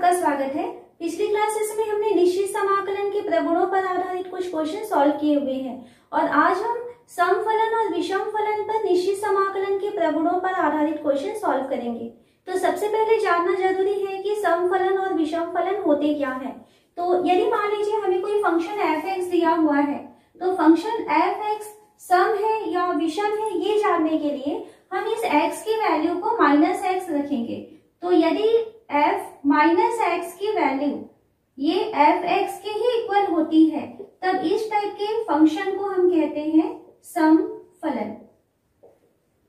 आपका स्वागत है। पिछली क्लासेस में हमने निश्चित समाकलन के प्रगुणों पर आधारित कुछ क्वेश्चन सॉल्व किए हुए हैं और आज हम सम फलन और विषम फलन पर निश्चित समाकलन के प्रगुणों पर आधारित क्वेश्चन सॉल्व करेंगे। तो सबसे पहले जानना जरूरी है कि सम फलन और विषम फलन होते क्या है। तो यदि मान लीजिए हमें कोई फंक्शन f(x) दिया हुआ है तो फंक्शन f(x) सम है या विषम है ये जानने के लिए हम इस x की वैल्यू को -x रखेंगे। तो यदि f -x की वैल्यू ये f(x) के ही इक्वल होती है तब इस टाइप के फंक्शन को हम कहते हैं सम फलन।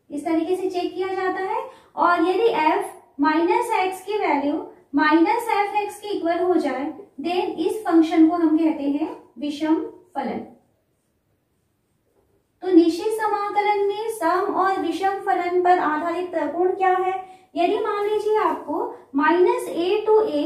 इस तरीके से चेक किया जाता है। और यदि f -x की वैल्यू -f(x) के इक्वल हो जाए देन इस फंक्शन को हम कहते हैं विषम फलन। तो निश्चित समाकलन में सम और विषम फलन पर आधारित प्रगुण क्या है। यदि मान लीजिए आपको -a to a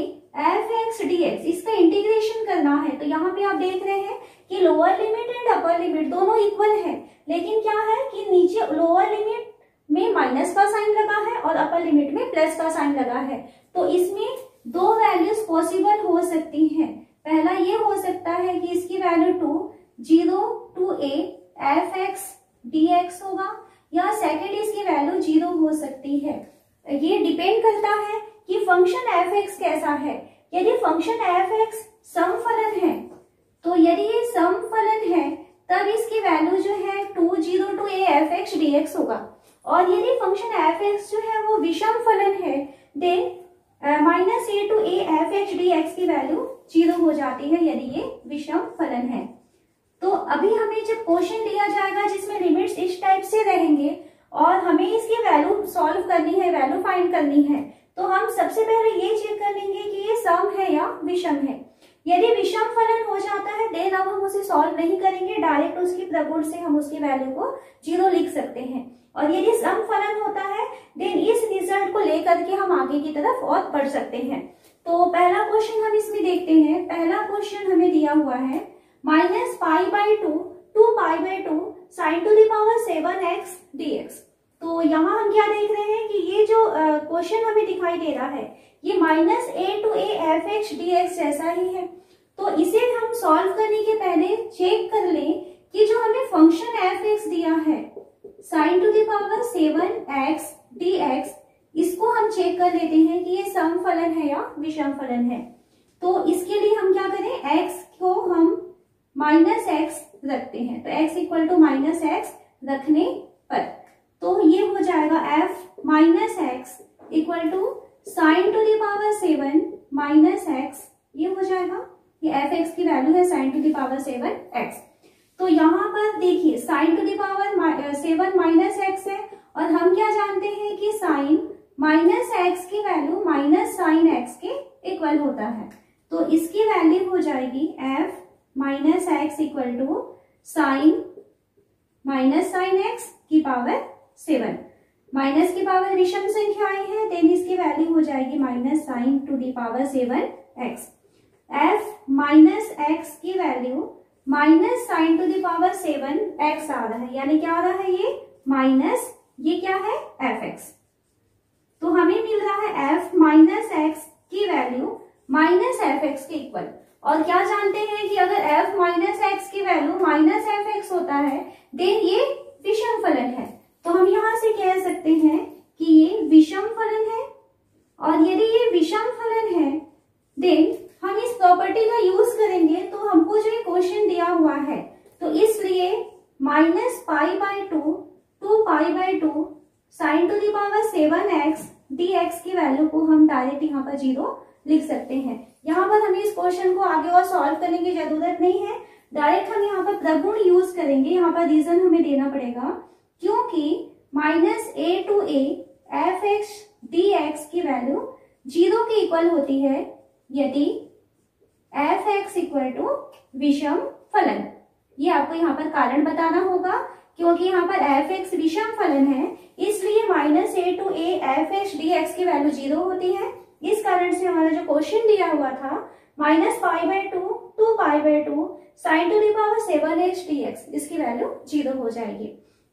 f(x) dx इसका इंटीग्रेशन करना है तो यहाँ पे आप देख रहे हैं कि lower limit and upper limit दोनों इक्वल है, लेकिन क्या है कि नीचे लोअर लिमिट में माइनस का साइन लगा है और अपर लिमिट में प्लस का साइन लगा है। तो इसमें दो वैल्यूज पॉसिबल हो सकती हैं। पहला ये हो सकता है कि इसकी value 0 to a f(x) dx होगा या सेकेंड इसकी वैल्यू 0 हो सकती है। ये डिपेंड करता है कि फंक्शन f(x) कैसा है। यदि फंक्शन f(x) सम फलन है तो यदि ये सम फलन है तब इसकी वैल्यू जो है 0 to a f(x) dx होगा। और यदि फंक्शन f(x) जो है वो विषम फलन है then -a to a f(x) dx की वैल्यू 0 हो जाती है यदि ये विषम फलन है। तो अभी हमें जब क्वेश्चन दिया जाएगा जिसमें लिमिट्स इस टाइप से रहेंगे और हमें इसकी वैल्यू सॉल्व करनी है, वैल्यू फाइंड करनी है, तो हम सबसे पहले ये चेक कर लेंगे कि ये सम है या विषम है। यदि विषम फलन हो जाता है देन अब हम उसे सॉल्व नहीं करेंगे, डायरेक्ट उसकी प्रगुण से हम उसकी वैल्यू को 0 लिख सकते हैं। और यदि सम फलन होता है देन इस रिजल्ट को लेकर के हम आगे की तरफ और बढ़ सकते हैं। तो पहला क्वेश्चन हम इसमें देखते हैं। पहला क्वेश्चन हमें दिया हुआ है -π/2 to π/2 sin to the power 7x dx। तो यहाँ हम क्या देख रहे हैं कि ये जो क्वेश्चन हमें दिखाई दे रहा है ये -a to a f(x) dx जैसा ही है। तो इसे हम सॉल्व करने के पहले चेक कर लें कि जो हमें फंक्शन f(x) दिया है sin to the power 7x dx इसको हम चेक कर लेते हैं कि ये सम फलन है या विषम फलन है। तो इसके लिए हम क्या करें, x को हम -x रखते हैं। तो x = -x रखने पर तो ये हो जाएगा f -x = sin to the power 7 -x। ये हो जाएगा, ये f(x) की वैल्यू है sin to the power 7x। तो यहाँ पर देखिए sin to the power 7 -x है और हम क्या जानते हैं कि sin -x की वैल्यू -sin x के इक्वल होता है। तो इसकी वैल्यू हो जाएगी f -x = sin x की पावर 7। माइनस की पावर विषम संख्याएं है देन इसकी वैल्यू हो जाएगी -sin to the power 7x। f -x की value -sin to the power 7x आ रहा है, यानी क्या आ रहा है ये माइनस, ये क्या है f(x). तो हमें मिल रहा है f -x की वैल्यू -f(x) के इक्वल। और क्या जानते हैं कि अगर f -x की वैल्यू -f(x) होता है देन ये विषम फलन है। तो हम यहाँ से कह सकते हैं कि ये विषम फलन है। और यदि ये विषम फलन है देन हम इस प्रॉपर्टी का यूज करेंगे। तो हमको जो ये क्वेश्चन दिया हुआ है तो इसलिए -π/2 to π/2 sin to the power 7x dx की वैल्यू को हम डायरेक्ट यहाँ पर 0 लिख सकते हैं। यहाँ पर हमें इस क्वेश्चन को आगे और सॉल्व करने की जरूरत नहीं है, डायरेक्ट हम यहाँ पर प्रगुण यूज करेंगे। यहाँ पर रीजन हमें देना पड़ेगा क्योंकि -a to a f(x) dx की वैल्यू 0 के इक्वल होती है यदि f(x) = विषम फलन। ये आपको यहाँ पर कारण बताना होगा क्योंकि यहाँ पर f(x) विषम फलन है इसलिए -a to a f(x) dx की वैल्यू 0 होती है। इस कारण से हमारा जो क्वेश्चन दिया हुआ था -π/2 to π/2 sin to the power 7x dx इसकी वैल्यू 0 हो जाएगी।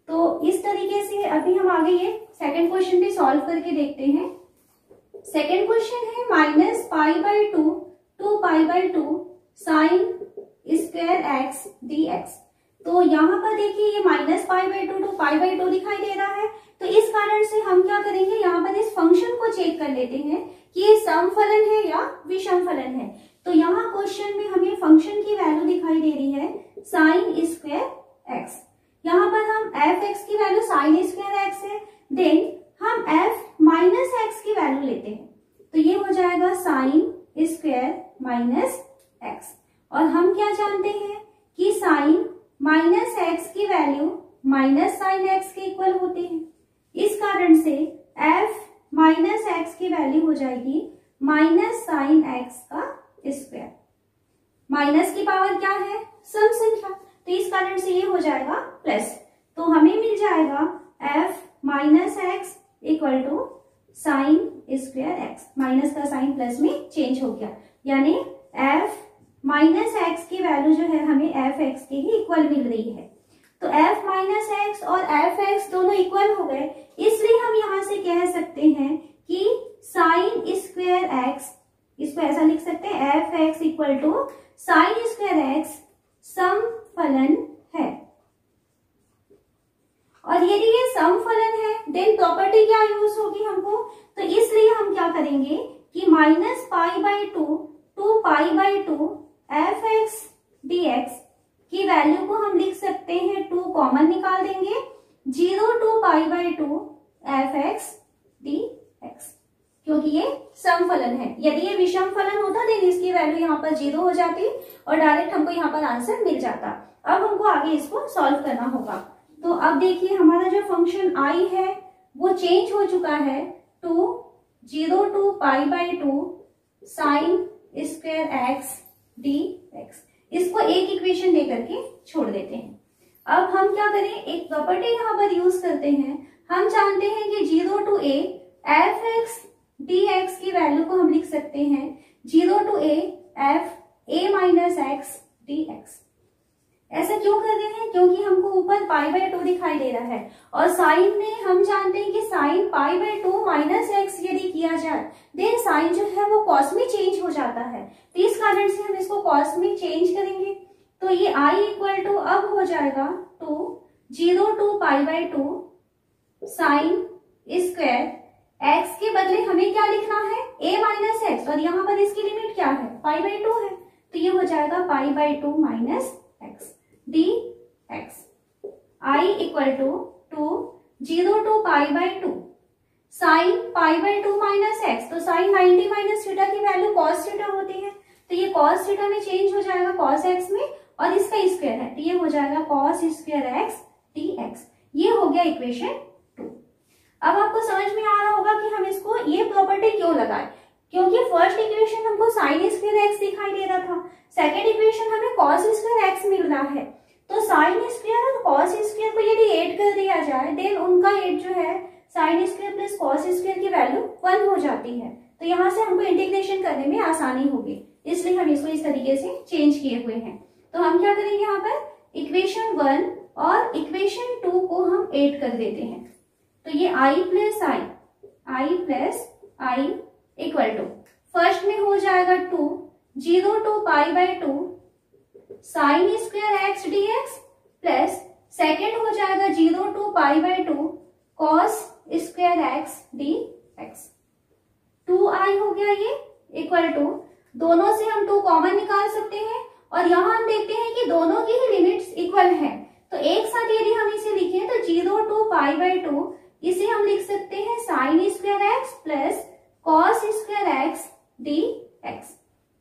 तो इस तरीके से अभी हम आगे ये सेकंड क्वेश्चन भी सॉल्व करके देखते हैं। सेकेंड क्वेश्चन है -π/2 to π/2 sin square x dx। तो यहाँ पर देखिए ये -π/2 to π/2 दिखाई दे रहा है, तो इस कारण से हम क्या करेंगे, यहाँ पर इस फंक्शन को चेक कर लेते हैं कि ये सम फलन है या विषम फलन है। तो यहाँ क्वेश्चन में हमें फंक्शन की वैल्यू दिखाई दे रही है sin स्क्वायर x। यहाँ पर हम f(x) की वैल्यू sin स्क्वायर x है, देन हम f माइनस एक्स की वैल्यू लेते हैं, तो ये हो जाएगा sin स्क्वायर माइनस एक्स। और हम क्या जानते हैं कि sin माइनस एक्स की वैल्यू माइनस साइन एक्स के इक्वल होते हैं। इस कारण से f माइनस एक्स की वैल्यू हो जाएगी माइनस साइन एक्स का स्क्वायर। माइनस की पावर क्या है, सम संख्या, तो इस कारण से ये हो जाएगा प्लस। तो हमें मिल जाएगा f minus X equal to sine square X. Minus का साइन प्लस में चेंज हो गया, यानी f माइनस एक्स की वैल्यू जो है हमें एफ एक्स के ही इक्वल मिल रही है। तो f माइनस एक्स और एफ एक्स दोनों इक्वल हो गए, इसलिए हम यहाँ से कह सकते हैं कि साइन स्क्वायर एक्स, इसको ऐसा लिख सकते हैं F X equal to sine square X सम फलन है। और यदि ये सम फलन है देन प्रॉपर्टी क्या यूज होगी हमको, तो इसलिए हम क्या करेंगे कि -π/2 to π/2 f(x) dx की वैल्यू को हम लिख सकते हैं, 2 कॉमन निकाल देंगे, 0 to π/2 f(x) dx, क्योंकि ये सम फलन है। यदि ये विषम फलन होता देन इसकी वैल्यू यहाँ पर 0 हो जाती और डायरेक्ट हमको यहाँ पर आंसर मिल जाता। अब हमको आगे इसको सॉल्व करना होगा। तो अब देखिए हमारा जो फंक्शन i है वो चेंज हो चुका है two 0 to π/2 sine square X dx। इसको एक इक्वेशन दे करके छोड़ देते हैं। अब हम क्या करें, एक प्रॉपर्टी यहाँ पर यूज करते हैं। हम जानते हैं कि 0 to a f(x) dx की वैल्यू को हम लिख सकते हैं 0 to a f a minus X dx। ऐसा क्यों कर रहे हैं, क्योंकि हमको ऊपर π/2 दिखाई दे रहा है और साइन में हम जानते हैं कि साइन π/2 माइनस एक्स यदि किया जाए देन साइन जो है वो कॉस में चेंज हो जाता है, तो इस कारण से हम इसको कॉस में चेंज करेंगे। तो ये i इक्वल टू अब हो जाएगा two 0 to π/2 sine square X के बदले हमें क्या लिखना है, a माइनस एक्स, और यहाँ पर इसकी लिमिट क्या है, π/2 है, तो ये हो जाएगा π/2 minus X dx। i equal to 0 to π/2 sine π/2 minus X, तो साइन 90 माइनस थीटा की वैल्यू कॉस थीटा होती है, तो ये कॉस थीटा में चेंज हो जाएगा कॉस एक्स में, और इसका स्क्वायर है तो ये हो जाएगा कॉस स्क्वायर एक्स dx। ये हो गया इक्वेशन 2। अब आपको समझ में आ रहा होगा कि हम इसको ये प्रॉपर्टी क्यों लगाए, क्योंकि फर्स्ट इक्वेशन हमको साइन स्क्वायर एक्स दिखाई दे रहा था, सेकेंड इक्वेशन हमें कॉस स्क्वायर एक्स मिल रहा है। तो साइन स्क्वायर और कॉस स्क्वायर को यदि ऐड कर दिया जाए देन उनका ऐड जो है sine square plus cos square की वैल्यू 1 हो जाती है, तो यहाँ से हमको इंटीग्रेशन करने में आसानी होगी, इसलिए हम इसको इस तरीके से चेंज किए हुए हैं। तो हम क्या करेंगे, यहाँ पर इक्वेशन 1 और इक्वेशन 2 को हम ऐड कर देते हैं। तो ये i plus i equal to first में हो जाएगा 2 0 to π/2 sine square X dx plus second हो जाएगा 0 to π/2 cos square X dx। 2i हो गया ये इक्वल टू, दोनों से हम 2 कॉमन निकाल सकते हैं और यहाँ हम देखते हैं कि दोनों की ही लिमिट्स इक्वल है, तो एक साथ यदि हम इसे लिखें तो 0 to π/2 इसे हम लिख सकते हैं sign square x plus cos square X dx।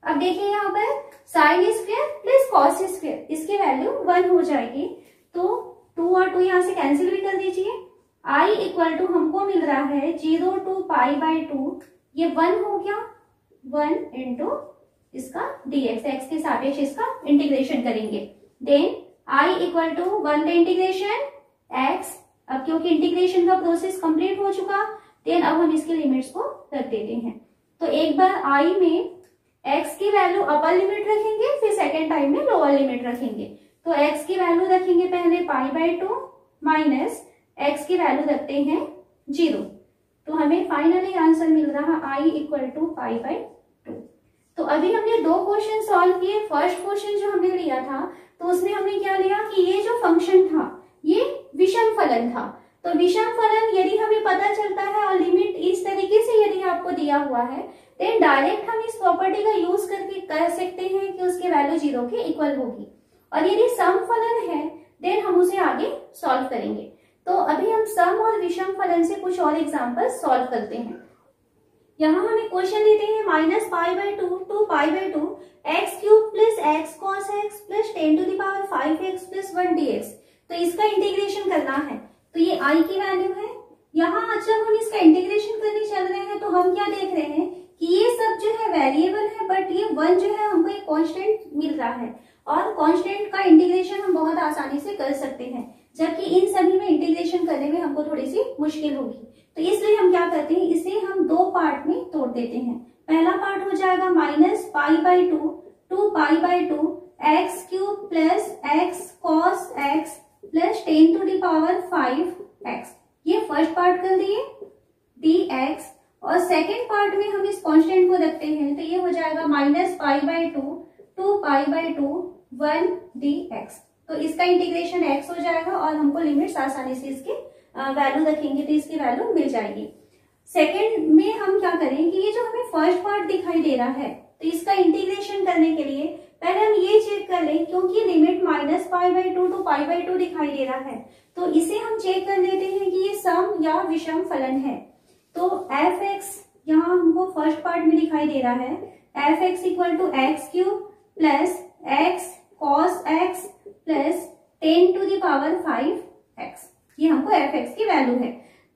अब देखिए यहाँ पर sine square plus cos square, इसकी वैल्यू 1 हो जाएगी, तो 2 और 2 यहाँ से कैंसिल भी कर दीजिए। i इक्वल टू हमको मिल रहा है 0 to π/2, ये 1 हो गया, 1 इंटू इसका dx, एक्स के सापेक्ष इसका इंटीग्रेशन करेंगे, देन i इक्वल टू 1 का इंटीग्रेशन x। अब क्योंकि इंटीग्रेशन का प्रोसेस कंप्लीट हो चुका देन अब हम इसके लिमिट्स को रख देते हैं। तो एक बार i में x की वैल्यू अपर लिमिट रखेंगे, फिर सेकेंड टाइम में लोअर लिमिट रखेंगे। तो x की वैल्यू रखेंगे पहले π/2 माइनस x की वैल्यू रखते हैं 0, तो हमें फाइनली आंसर मिल रहा I इक्वल टू π/2। तो अभी हमने दो क्वेश्चन सॉल्व किए। फर्स्ट क्वेश्चन जो हमने लिया था तो उसमें हमने क्या लिया कि ये जो फंक्शन था ये विषम फलन था। तो विषम फलन यदि हमें पता चलता है और लिमिट इस तरीके से यदि आपको दिया हुआ है, देन डायरेक्ट हम इस प्रॉपर्टी का यूज करके कह सकते हैं कि उसकी वैल्यू 0 के इक्वल होगी। और यदि सम फलन है देन हम उसे आगे सॉल्व करेंगे। तो अभी हम सम और विषम फलन से कुछ और एग्जाम्पल सॉल्व करते हैं। यहाँ हमें क्वेश्चन देते हैं -π/2 to π/2 x³ plus x cos x plus 10⁵x plus 1 dx। तो इसका इंटीग्रेशन करना है। तो ये I की वैल्यू है। यहाँ जब हम इसका इंटीग्रेशन करने चल रहे हैं तो हम क्या देख रहे हैं कि ये सब जो है वेरिएबल है, बट ये 1 जो है हमको एक कांस्टेंट मिल रहा है और कांस्टेंट का इंटीग्रेशन हम बहुत आसानी से कर सकते हैं, जबकि इन सभी में इंटीग्रेशन करने में हमको थोड़ी सी मुश्किल होगी। तो इसलिए हम क्या करते हैं, इसे हम दो पार्ट में तोड़ देते हैं। पहला पार्ट हो जाएगा -π/2 to π/2 x³ plus x cos x plus 10⁵x। ये फर्स्ट पार्ट कर दिए dx, और सेकेंड पार्ट में हम इस कांस्टेंट को रखते हैं तो ये हो जाएगा -π/2 to π/2 1 dx। तो इसका इंटीग्रेशन x हो जाएगा और हमको लिमिट्स आसानी से इसके वैल्यू रखेंगे तो इसकी वैल्यू मिल जाएगी। सेकेंड में हम क्या करें कि ये जो हमें फर्स्ट पार्ट दिखाई दे रहा है तो इसका इंटीग्रेशन करने के लिए पहले हम ये चेक कर लें, क्योंकि लिमिट -π/2 to π/2 दिखाई दे रहा है तो इसे हम चेक कर लेते हैं कि ये सम या विषम फलन है। तो f(x) यहाँ हमको फर्स्ट पार्ट में दिखाई दे रहा है, f(x) equal to x³ plus x cos x plus 10⁵x। ये हमको f(x) की वैल्यू है।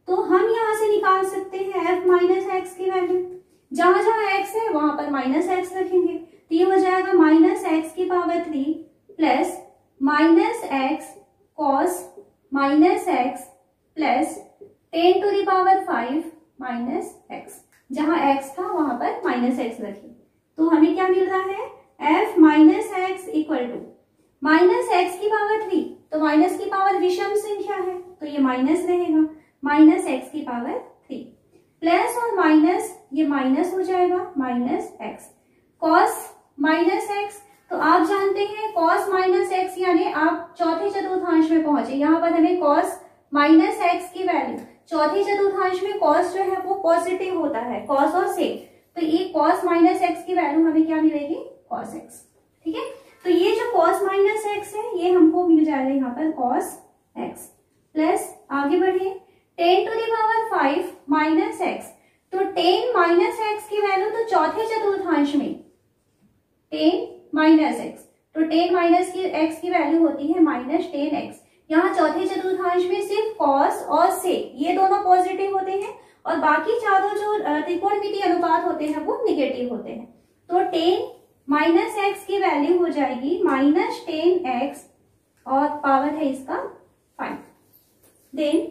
तो हम यहाँ से निकाल सकते हैं f माइनस एक्स की वैल्यू। जहां जहां x है वहां पर -x रखेंगे तो ये हो जाएगा -x³ plus -x cos -x plus 10⁵ जहां x था वहां पर -x रखिए। तो हमें क्या मिल रहा है, f minus X equal to -x⁵ तो माइनस की पावर विषम संख्या है तो ये माइनस रहेगा, -x³ प्लस और माइनस ये माइनस हो जाएगा -x cos -x। तो आप जानते हैं cos -x यानी आप चौथे चतुर्थांश में पहुंचे। यहाँ पर हमें cos -x की वैल्यू, चौथे चतुर्थांश में cos जो है वो पॉजिटिव होता है, cos और sec। तो ये cos -x की वैल्यू हमें क्या मिलेगी, cos x। ठीक है, तो ये जो cos -x है ये हमको मिल जाएगा यहाँ पर cos x प्लस आगे बढ़े 10⁵ -x। तो 10 -x की वैल्यू तो चौथे चतुर्थांश में 10 -x, तो 10 -x की वैल्यू होती है -10x। यहाँ चौथे चतुर्थांश में सिर्फ cos और sec ये दोनों पॉजिटिव होते हैं और बाकी चारों जो त्रिकोणमितीय अनुपात होते हैं वो निगेटिव होते हैं। तो 10 -x की वैल्यू हो जाएगी -10x और पावर है इसका 5। देन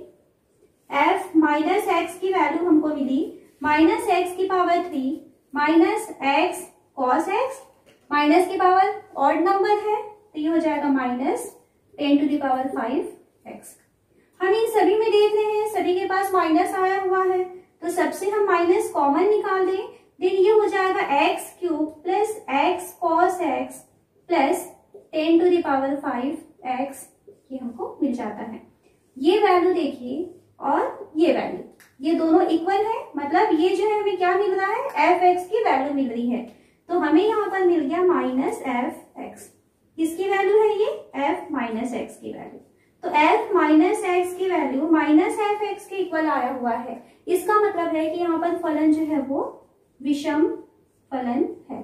f माइनस एक्स की वैल्यू हमको मिली -x³ -x cos x, minus की पावर ऑड नंबर है तो ये हो जाएगा -10⁵x। हम इन सभी में देख रहे हैं सभी के पास माइनस आया हुआ है तो सबसे हम माइनस कॉमन निकाल दें, देन ये हो जाएगा x³ plus x cos x plus 10⁵x। ये हमको मिल जाता है। ये वैल्यू देखिए और ये वैल्यू ये दोनों इक्वल है, मतलब ये जो है हमें क्या मिल रहा है, f(x) की वैल्यू मिल रही है। तो हमें यहाँ पर मिल गया -f(x), किसकी वैल्यू है ये, f माइनस एक्स की वैल्यू। तो f माइनस एक्स की वैल्यू -f(x) के इक्वल आया हुआ है। इसका मतलब है कि यहाँ पर फलन जो है वो विषम फलन है,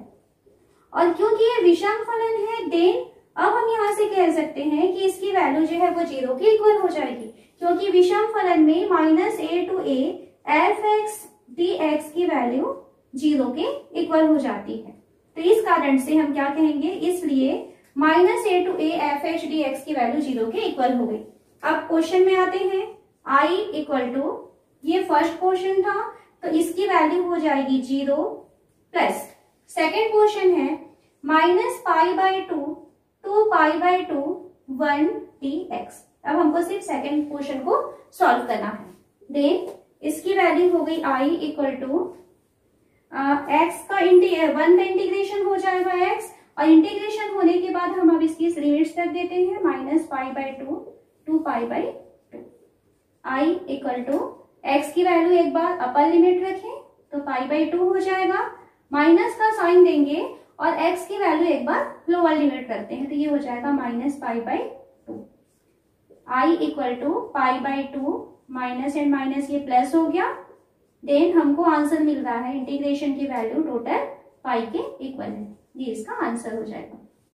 और क्योंकि ये विषम फलन है देन अब हम यहाँ से कह सकते हैं कि इसकी वैल्यू जो है वो 0 के इक्वल हो जाएगी, क्योंकि विषम फलन में -a to a f(x) dx की वैल्यू 0 के इक्वल हो जाती है। तो इस कारण से हम क्या कहेंगे, इसलिए -a to a f(x) dx की वैल्यू 0 के इक्वल हो गई। अब क्वेश्चन में आते हैं, I इक्वल टू, ये फर्स्ट क्वेश्चन था तो इसकी वैल्यू हो जाएगी 0 प्लस सेकेंड क्वेश्चन है -π/2 to π/2 1 dx। अब हमको सिर्फ सेकेंड क्वेश्चन को सॉल्व करना है। देन इसकी वैल्यू हो गई i इक्वल टू एक्स का 1 का इंटीग्रेशन हो जाएगा x, और इंटीग्रेशन होने के बाद हम अब इसकी लिमिट्स रख देते हैं -π/2 to π/2। i equal to X की वैल्यू एक बार अपर लिमिट रखें तो π/2 हो जाएगा, माइनस का साइन देंगे और x की वैल्यू एक बार लोअर लिमिट करते हैं तो ये हो जाएगा -π/2। i equal to π/2, minus and minus ये प्लस हो गया, देन हमको आंसर मिल रहा है इंटीग्रेशन की वैल्यू टोटल पाई के इक्वल है। ये इसका आंसर हो जाएगा।